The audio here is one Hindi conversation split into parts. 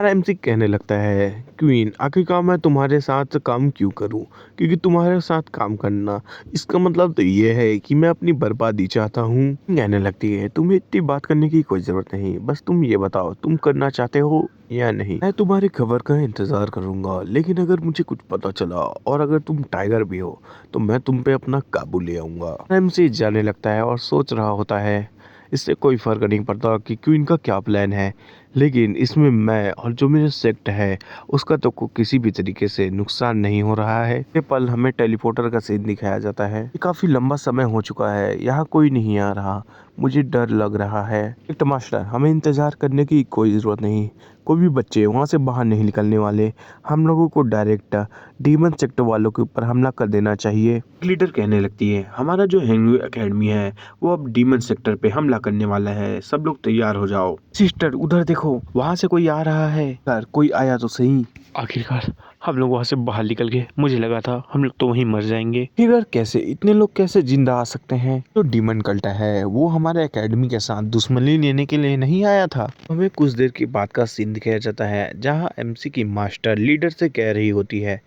एमसी कहने लगता है, क्वीन आखिरकार मैं तुम्हारे साथ काम क्यों करूं? क्योंकि तुम्हारे साथ काम करना इसका मतलब तो ये है कि मैं अपनी बर्बादी चाहता हूँ। कहने लगती है, तुम्हें इतनी बात करने की कोई जरूरत नहीं, बस तुम ये बताओ तुम करना चाहते हो या नहीं। मैं तुम्हारी खबर का इंतजार करूंगा, लेकिन अगर मुझे कुछ पता चला और अगर तुम टाइगर भी हो तो मैं तुम पे अपना काबू ले आऊंगा। एमसी जाने लगता है और सोच रहा होता है, इससे कोई फर्क नहीं पड़ता कि क्वीन का क्या प्लान है, लेकिन इसमें मैं और जो मेरा सेक्ट है उसका तो किसी भी तरीके से नुकसान नहीं हो रहा है। ये पल हमें टेलीपोर्टर का सीन दिखाया जाता है। ये काफी लंबा समय हो चुका है, यहाँ कोई नहीं आ रहा, मुझे डर लग रहा है। एक मास्टर, हमें इंतजार करने की कोई जरूरत नहीं, कोई भी बच्चे वहाँ से बाहर नहीं निकलने वाले। हम लोगों को डायरेक्ट डीमन सेक्टर वालों के ऊपर हमला कर देना चाहिए। लीडर कहने लगती है, हमारा जो हेंगू एकेडमी है वो अब डीमन सेक्टर पे हमला करने वाला है, सब लोग तैयार हो जाओ। सिस्टर उधर देखो, वहाँ से कोई आ रहा है। यार कोई आया तो सही। आखिरकार हम लोग वहाँ से बाहर निकल गए, मुझे लगा था हम लोग तो वहीं मर जाएंगे। फिर कैसे इतने लोग कैसे जिंदा आ सकते हैं? जो डीमन कल्ट है वो हमारे एकेडमी के साथ दुश्मनी लेने के लिए नहीं आया था। हमें कुछ देर की बात का सीन दिखाया जाता है जहाँ एमसी की मास्टर लीडर से कह रही होती है,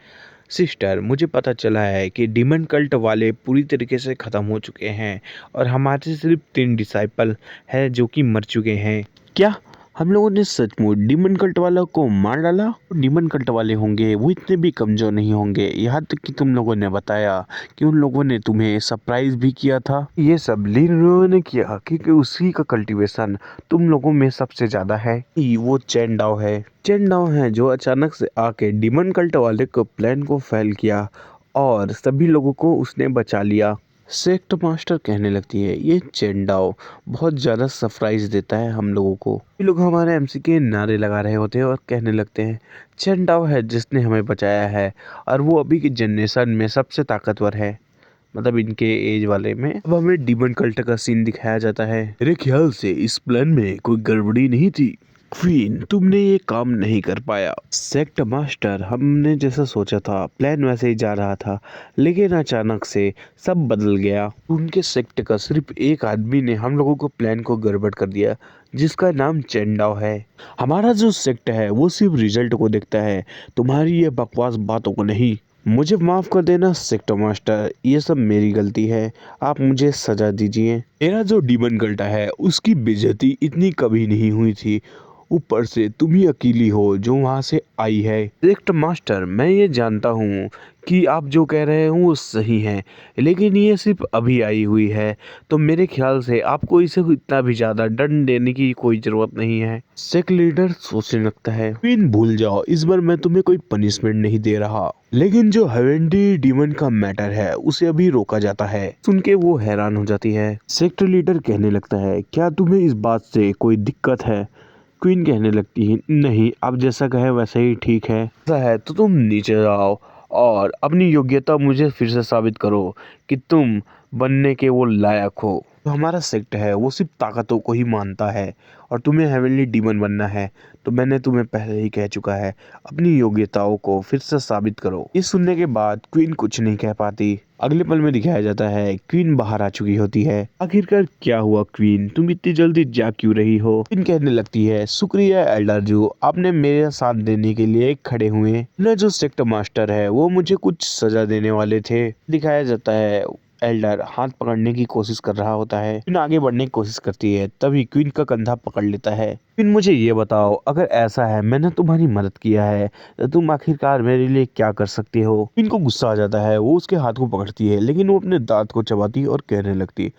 सिस्टर मुझे पता चला है कि डीमन कल्ट वाले पूरी तरीके से ख़त्म हो चुके हैं और हमारे सिर्फ 3 डिसाइपल हैं जो कि मर चुके हैं। क्या हम लोगों ने सचमुच डीमन कल्ट वालों को मार डाला? डीमन कल्ट वाले होंगे वो इतने भी कमज़ोर नहीं होंगे, यहाँ तक कि तुम लोगों ने बताया कि उन लोगों ने तुम्हें सरप्राइज भी किया था। ये सब लीडरों ने किया क्योंकि उसी का कल्टीवेशन तुम लोगों में सबसे ज़्यादा है। वो चैंडाओ है, चैंडाओ है जो अचानक से आके डीमन कल्ट वाले को प्लान को फेल किया और सभी लोगों को उसने बचा लिया। सेक्ट मास्टर कहने लगती है, ये चेंडाओ बहुत ज़्यादा सरप्राइज देता है हम लोगों को। ये लोग हमारे एमसी के नारे लगा रहे होते हैं और कहने लगते हैं, चेंडाओ है जिसने हमें बचाया है और वो अभी की जनरेशन में सबसे ताकतवर है, मतलब इनके एज वाले में। अब हमें डीमन कल्ट का सीन दिखाया जाता है। मेरे ख्याल से इस प्लान में कोई गड़बड़ी नहीं थी। क्वीन तुमने ये काम नहीं कर पाया। सेक्ट मास्टर, हमने जैसा सोचा था प्लान वैसे ही जा रहा था, लेकिन अचानक से सब बदल गया। उनके सेक्ट का सिर्फ एक आदमी ने हम लोगों को प्लान को गड़बड़ कर दिया, जिसका नाम चेंडाओ है। हमारा जो सेक्ट है वो सिर्फ रिजल्ट को देखता है, तुम्हारी ये बकवास बातों को नहीं। मुझे माफ कर देना सेक्टर मास्टर, ये सब मेरी गलती है, आप मुझे सजा दीजिए। मेरा जो डीमन कल्टा है उसकी बेइज्जती इतनी कभी नहीं हुई थी, ऊपर से तुम ही अकेली हो जो वहां से आई है। सेक्टर मास्टर, मैं ये जानता हूँ कि आप जो कह रहे हो वो सही है, लेकिन ये सिर्फ अभी आई हुई है, तो मेरे ख्याल से आपको इसे इतना भी ज्यादा दंड देने की कोई जरूरत नहीं है। सेक्ट लीडर सोचने लगता है, क्वीन भूल जाओ, इस बार मैं तुम्हें कोई पनिशमेंट नहीं दे रहा, लेकिन जो हेवेंडी डीमन का मैटर है उसे अभी रोका जाता है। सुन के वो हैरान हो जाती है। सेक्टर लीडर कहने लगता है, क्या तुम्हें इस बात से कोई दिक्कत है? क्वीन कहने लगती है, नहीं, आप जैसा कहे वैसा ही ठीक है। ऐसा है तो तुम नीचे जाओ और अपनी योग्यता मुझे फिर से साबित करो कि तुम बनने के वो लायक हो। जो हमारा सेक्ट है वो सिर्फ ताकतों को ही मानता है और तुम्हें हेवनली डीमन बनना है तो मैंने तुम्हें पहले ही कह चुका है, अपनी योग्यताओं को फिर से साबित करो। ये सुनने के बाद क्वीन कुछ नहीं कह पाती। अगले पल में दिखाया जाता है क्वीन बाहर आ चुकी होती है। आखिरकार क्या हुआ क्वीन, तुम इतनी जल्दी जा क्यों रही हो? क्वीन कहने लगती है, शुक्रिया एल्डर जो आपने मेरे साथ देने के लिए खड़े हुए। न जो सेक्ट मास्टर है वो मुझे कुछ सजा देने वाले थे। दिखाया जाता है एल्डर हाथ पकड़ने की कोशिश कर रहा होता है। क्वीन आगे बढ़ने की कोशिश करती है, तभी क्वीन का कंधा पकड़ लेता है। क्वीन मुझे ये बताओ, अगर ऐसा है मैंने तुम्हारी मदद किया है तो तुम आखिरकार मेरे लिए क्या कर सकती हो? क्वीन को गुस्सा आ जाता है, वो उसके हाथ को पकड़ती है, लेकिन वो अपने दांत को चबाती और कहने लगती है,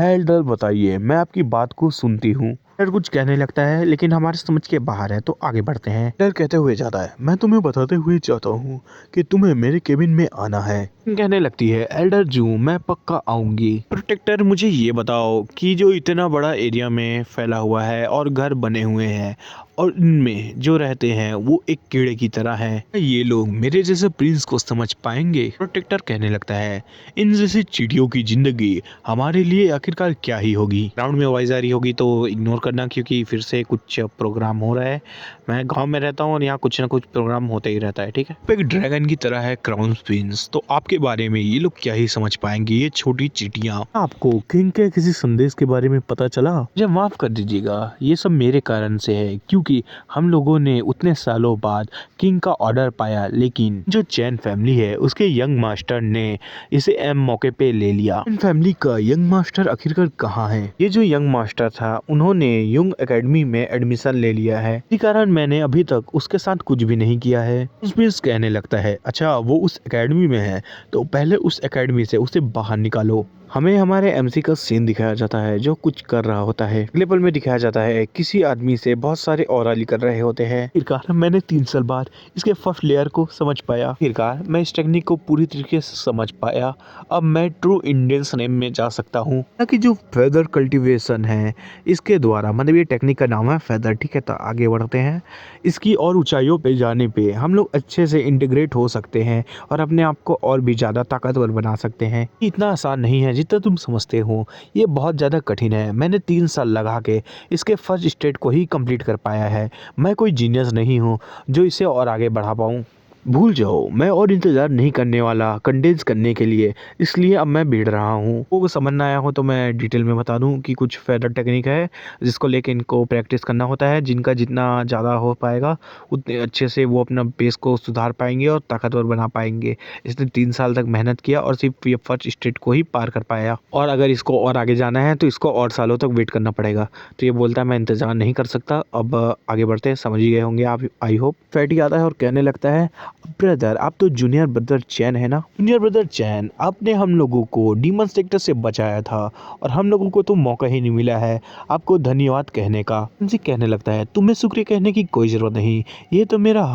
एल्डर बताइए, मैं आपकी बात को सुनती हूँ। एल्डर कुछ कहने लगता है लेकिन हमारे समझ के बाहर है, तो आगे बढ़ते हैं। एल्डर कहते हुए जाता है, मैं तुम्हें बताते हुए चाहता हूँ कि तुम्हें मेरे केबिन में आना है। कहने लगती है, एल्डर जू मैं पक्का आऊंगी। प्रोटेक्टर मुझे ये बताओ कि जो इतना बड़ा एरिया में फैला हुआ है और घर बने हुए हैं और इनमें जो रहते हैं वो एक कीड़े की तरह है, ये लोग मेरे जैसे प्रिंस को समझ पाएंगे? प्रोटेक्टर कहने लगता है, इन जैसी चींटियों की जिंदगी हमारे लिए आखिरकार क्या ही होगी। ग्राउंड में आवाज आ रही होगी तो इग्नोर करना क्योंकि फिर से कुछ प्रोग्राम हो रहा है। मैं गांव में रहता हूँ और यहाँ कुछ ना कुछ प्रोग्राम होते ही रहता है, ठीक है। एक ड्रैगन की तरह है क्राउन प्रिंस, तो आपके बारे में ये लोग क्या ही समझ पाएंगे, ये छोटी चींटियां। आपको किंग के किसी संदेश के बारे में पता चला? मुझे माफ़ कर दीजिएगा, ये सब मेरे कारण से है, क्योंकि हम लोगों ने उतने सालों बाद किंग का ऑर्डर पाया, लेकिन जो चैन फैमिली है उसके यंग मास्टर ने इसे एम मौके पे ले लिया। इन फैमिली का यंग मास्टर आखिरकार कहाँ है? ये जो यंग मास्टर था, उन्होंने यंग एकेडमी में एडमिशन ले लिया है, इसी कारण मैंने अभी तक उसके साथ कुछ भी नहीं किया है। उसमें कहने लगता है, अच्छा वो उस एकेडमी में है तो पहले उस एकेडमी से उसे बाहर निकालो। हमें हमारे एमसी का सीन दिखाया जाता है जो कुछ कर रहा होता है। अगले पल में दिखाया जाता है किसी आदमी से बहुत सारे ऑरा निकल रहे होते हैं। आखिरकार मैंने 3 साल बाद इसके फर्स्ट लेयर को समझ पाया। आखिरकार मैं इस टेक्निक को पूरी तरीके से समझ पाया। अब मैं ट्रू इंडियंस नेम में जा सकता हूँ। ताकि जो फेदर कल्टीवेशन है इसके द्वारा, मतलब ये टेक्निक का नाम है फेदर, ठीक है। तो आगे बढ़ते हैं। इसकी और ऊंचाइयों पे जाने पे हम लोग अच्छे से इंटीग्रेट हो सकते हैं और अपने आप को और भी ज़्यादा ताकतवर बना सकते हैं। इतना आसान नहीं है जितना तुम समझते हो, ये बहुत ज़्यादा कठिन है। मैंने 3 साल लगा के इसके फर्स्ट स्टेज को ही कंप्लीट कर पाया है। मैं कोई जीनियस नहीं हूँ जो इसे और आगे बढ़ा पाऊँ। भूल जाओ, मैं और इंतज़ार नहीं करने वाला कंडेंस करने के लिए, इसलिए अब मैं भीड़ रहा हूँ। वो समझना आया हो तो मैं डिटेल में बता दूँ कि कुछ फेदर टेक्निक है जिसको लेके इनको प्रैक्टिस करना होता है। जिनका जितना ज़्यादा हो पाएगा उतने अच्छे से वो अपना बेस को सुधार पाएंगे और ताकतवर बना पाएंगे। इसने 3 साल तक मेहनत किया और सिर्फ ये फर्स्ट स्टेज को ही पार कर पाया, और अगर इसको और आगे जाना है तो इसको और सालों तक वेट करना पड़ेगा। तो ये बोलता है मैं इंतज़ार नहीं कर सकता। अब आगे बढ़ते हैं, समझ ही गए होंगे आप, आई होप। फैटी आता है और कहने लगता है, ब्रदर आप तो जूनियर ब्रदर चैन है ना? जूनियर ब्रदर चैन, आपने हम लोगों को डीमन सेक्टर से बचाया था और हम लोगों को तो मौका ही नहीं मिला है आपको धन्यवाद कहने का। जी कहने लगता है, तुम्हें शुक्रिया कहने की कोई ज़रूरत नहीं, ये तो मेरा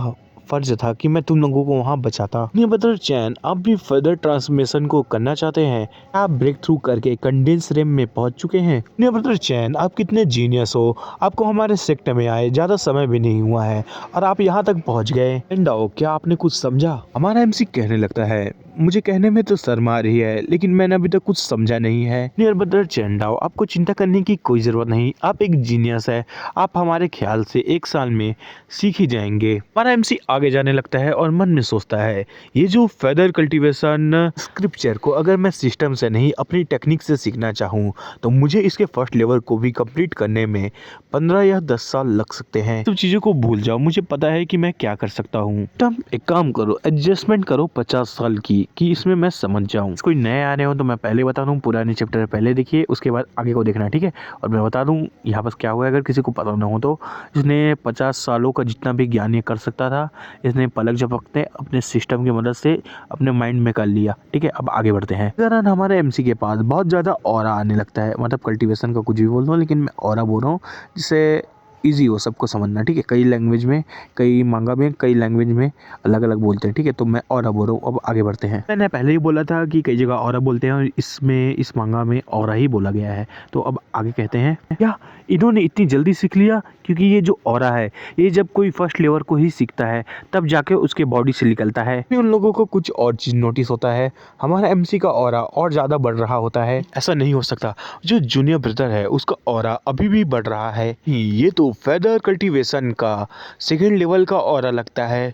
फर्ज था कि मैं तुम लोगों को वहाँ बचाता। जूनियर ब्रदर चैन, आप भी फर्दर ट्रांसफॉर्मेशन को करना चाहते हैं? आप ब्रेक थ्रू करके कंडेंस रेम में पहुंच चुके हैं। जूनियर ब्रदर चैन, आप कितने जीनियस हो, आपको हमारे सेक्टर में आए ज़्यादा समय भी नहीं हुआ है और आप यहाँ तक पहुँच गए। एंडाओ, क्या आपने कुछ समझा? हमारा एमसी कहने लगता है, मुझे कहने में तो शर्म आ रही है लेकिन मैंने अभी तक कुछ समझा नहीं है। जूनियर ब्रदर चैंडाओ, आपको चिंता करने की कोई ज़रूरत नहीं, आप एक जीनियस है। आप हमारे ख्याल से 1 साल में सीख ही जाएंगे। हमारा एमसी आगे जाने लगता है और मन में सोचता है, ये जो फेदर कल्टीवेशन स्क्रिप्चर को अगर मैं सिस्टम से नहीं अपनी टेक्निक से सीखना चाहूँ तो मुझे इसके फर्स्ट लेवल को भी कंप्लीट करने में 15 या 10 साल लग सकते हैं। सब चीज़ों को भूल जाओ, मुझे पता है कि मैं क्या कर सकता हूँ। तुम एक काम करो, एडजस्टमेंट करो 50 साल की, कि इसमें मैं समझ जाऊँ। कोई नए आ रहे हो तो मैं पहले बता दूं, पुराने चैप्टर पहले देखिए, उसके बाद आगे को देखना, ठीक है। और मैं बता दूं यहाँ पर क्या हुआ है, अगर किसी को पता ना हो तो इसने 50 सालों का जितना भी ज्ञान ये कर सकता था, इसने पलक झपकते अपने सिस्टम की मदद से अपने माइंड में कर लिया, ठीक है। अब आगे बढ़ते हैं। अगर हमारे एमसी के पास बहुत ज़्यादा ऑरा आने लगता है, मतलब कल्टीवेशन का कुछ भी बोल दो लेकिन मैं ऑरा बोल रहा हूँ जिससे इजी हो सबको समझना, ठीक है। कई लैंग्वेज में, कई मांगा में, कई लैंग्वेज में अलग अलग बोलते हैं, ठीक है। तो मैं ऑरा बोल रहा हूँ। अब आगे बढ़ते हैं। मैंने पहले ही बोला था कि कई जगह ऑरा बोलते हैं और इसमें इस मांगा में ऑरा ही बोला गया है। तो अब आगे कहते हैं, क्या इन्होंने इतनी जल्दी सीख लिया? क्योंकि ये जो ऑरा है ये जब कोई फर्स्ट लेवल को ही सीखता है तब जाके उसके बॉडी से निकलता है। उन लोगों को कुछ और चीज़ नोटिस होता है, हमारा एमसी का ऑरा और ज़्यादा बढ़ रहा होता है। ऐसा नहीं हो सकता, जो जूनियर ब्रदर है उसका ऑरा अभी भी बढ़ रहा है। ये तो फेदर कल्टीवेशन का सेकेंड लेवल का ऑरा लगता है।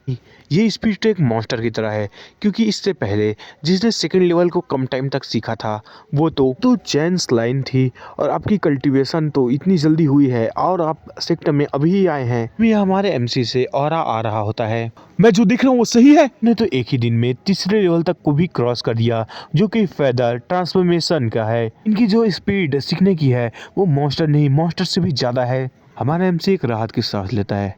ये स्पीड तो एक मॉन्स्टर की तरह है, क्योंकि इससे पहले जिसने सेकेंड लेवल को कम टाइम तक सीखा था वो तो चैन स्लाइन थी, और आपकी कल्टीवेशन तो इतनी जल्दी हुई है और आप सेक्टर में अभी ही आए हैं। ये हमारे एमसी से ऑरा आ रहा होता है। मैं जो देख रहा हूँ वो सही है? ने तो एक ही दिन में तीसरे लेवल तक को भी क्रॉस कर दिया, जो कि फेदर ट्रांसफॉर्मेशन का है। इनकी जो स्पीड सीखने की है वो मॉन्स्टर नहीं, मॉन्स्टर से भी ज़्यादा है। हमारा एमसी एक राहत की सांस लेता है।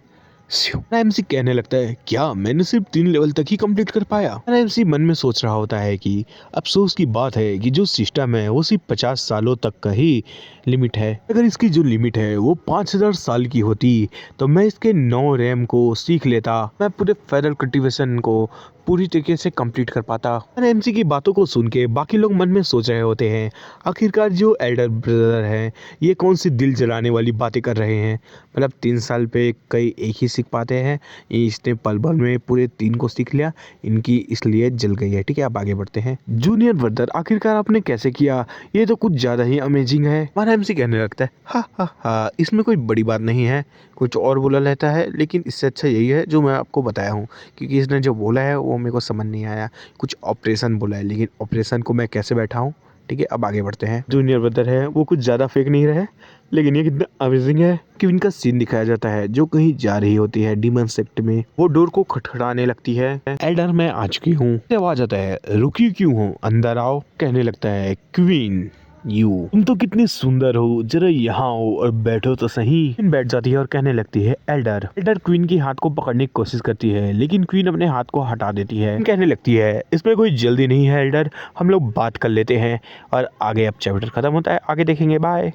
एमसी कहने लगता है, क्या मैंने सिर्फ 3 लेवल तक ही कंप्लीट कर पाया? एमसी मन में सोच रहा होता है कि अफसोस की बात है कि जो सिस्टम है वो सिर्फ 50 सालों तक का ही लिमिट है। अगर इसकी जो लिमिट है वो 5000 साल की होती तो मैं इसके 9 रैम को सीख लेता, मैं पूरे फेदर कल्टीवेशन को पूरी तरीके से कंप्लीट कर पाता। एमसी की बातों को सुन के बाकी लोग मन में सोच रहे होते हैं, आखिरकार जो एल्डर ब्रदर हैं ये कौन सी दिल जलाने वाली बातें कर रहे हैं। मतलब 3 साल पे कई एक ही सीख पाते हैं। इसने पल भर में पूरे 3 को सीख लिया, इनकी इसलिए जल गई है। ठीक है, अब आगे बढ़ते हैं। जूनियर ब्रदर आखिरकार आपने कैसे किया, ये तो कुछ ज़्यादा ही अमेजिंग है। हमारा एमसी कहने लगता है हा हा हा, इसमें कोई बड़ी बात नहीं है। कुछ और बोला रहता है, लेकिन इससे अच्छा यही है जो मैं आपको बताया हूँ, क्योंकि इसने जो बोला है वो मेरे को समझ नहीं आया। कुछ ऑपरेशन बोला है, लेकिन ऑपरेशन को मैं कैसे बैठा हूँ। ठीक है, अब आगे बढ़ते हैं। जूनियर ब्रदर है वो कुछ ज़्यादा फेक नहीं रहे, लेकिन ये कितना अमेजिंग है कि इनका सीन दिखाया जाता है जो कहीं जा रही होती है डीमन सेक्ट में। वो डोर को खटखटाने लगती है। एल्डर मैं आ चुकी हूँ। आवाज आता है रुकी क्यों हो, अंदर आओ। कहने लगता है क्वीन तुम तो कितनी सुंदर हो, जरा यहाँ आओ और बैठो तो सही। क्वीन बैठ जाती है और कहने लगती है एल्डर। एल्डर क्वीन की हाथ को पकड़ने की कोशिश करती है, लेकिन क्वीन अपने हाथ को हटा देती है। कहने लगती है इसमें कोई जल्दी नहीं है एल्डर, हम लोग बात कर लेते हैं। और आगे अब चैप्टर खत्म होता है, आगे देखेंगे, बाय।